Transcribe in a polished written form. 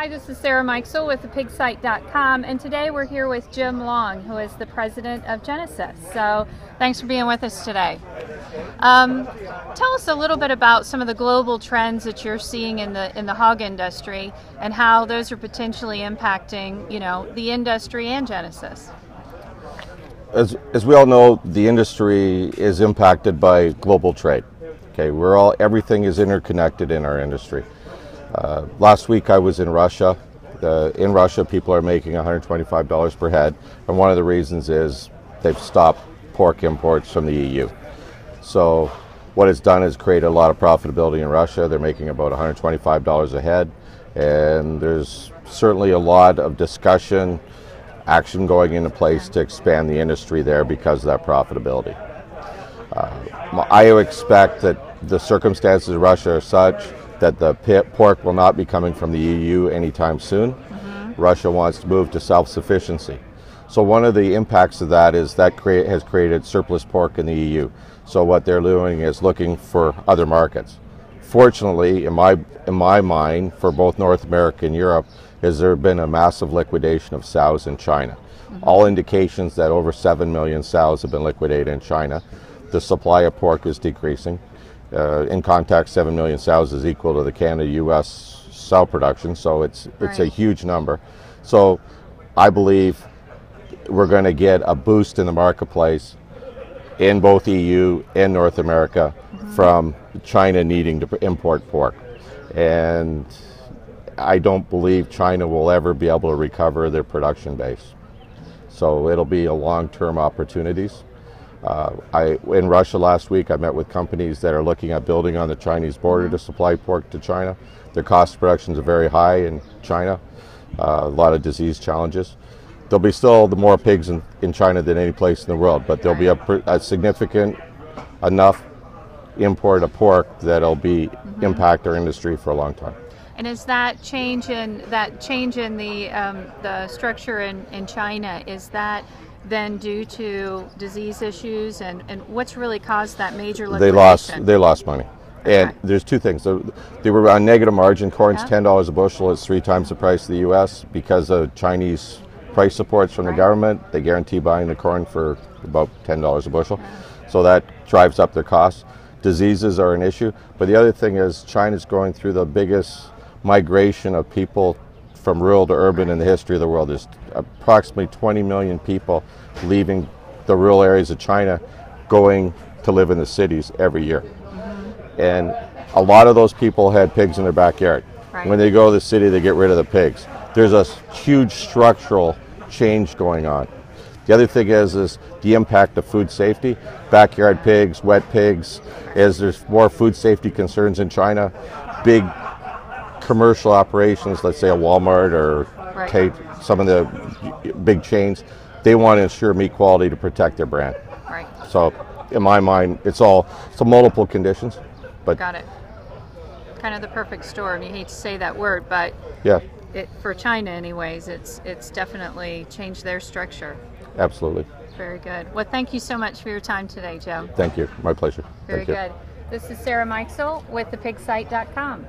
Hi, this is Sarah Mikesell with thepigsite.com, and today we're here with Jim Long, who is the president of Genesis. So thanks for being with us today. Tell us a little bit about some of the global trends that you're seeing in the hog industry and how those are potentially impacting, the industry and Genesis. As we all know, the industry is impacted by global trade. Okay, everything is interconnected in our industry. Last week I was in Russia. In Russia, people are making $125 per head, and one of the reasons is they've stopped pork imports from the EU. So what it's done is create a lot of profitability in Russia. They're making about $125 a head, and there's certainly a lot of discussion, action going into place to expand the industry there because of that profitability. I expect that the circumstances in Russia are such that the pork will not be coming from the EU anytime soon. Russia wants to move to self-sufficiency. So one of the impacts of that is that has created surplus pork in the EU. So what they're doing is looking for other markets. Fortunately, in my mind, for both North America and Europe, is there been a massive liquidation of sows in China. All indications that over 7 million sows have been liquidated in China. The supply of pork is decreasing. In context, 7 million sows is equal to the Canada-U.S. sow production, so it's a huge number. So I believe we're going to get a boost in the marketplace in both EU and North America from China needing to import pork. And I don't believe China will ever be able to recover their production base. So it'll be a long-term opportunities. In Russia last week, I met with companies that are looking at building on the Chinese border to supply pork to China. Their cost of production is very high in China, a lot of disease challenges. There'll be still more pigs in China than any place in the world, but there'll be a significant enough import of pork that'll impact our industry for a long time. And is that change in the structure in China, is that then due to disease issues, and what's really caused that major liquidation? They lost money. Okay. And there's two things. They were on negative margin. Corn's $10 a bushel. It's 3 times the price of the U.S. because of Chinese price supports from the government. They guarantee buying the corn for about $10 a bushel. So that drives up their costs. Diseases are an issue. But the other thing is China's going through the biggest migration of people from rural to urban in the history of the world. There's approximately 20 million people leaving the rural areas of China going to live in the cities every year. And a lot of those people had pigs in their backyard. When they go to the city, they get rid of the pigs. There's a huge structural change going on. The other thing is the impact of food safety. Backyard pigs, wet pigs, as there's more food safety concerns in China, big commercial operations, let's say a Walmart or some of the big chains, they want to ensure meat quality to protect their brand. So in my mind, it's multiple conditions. But got it. Kind of the perfect storm. You hate to say that word, but yeah, for China anyways, it's definitely changed their structure. Absolutely. Very good. Well, thank you so much for your time today, Joe. Thank you. My pleasure. Very good. This is Sarah Mikesell with thepigsite.com.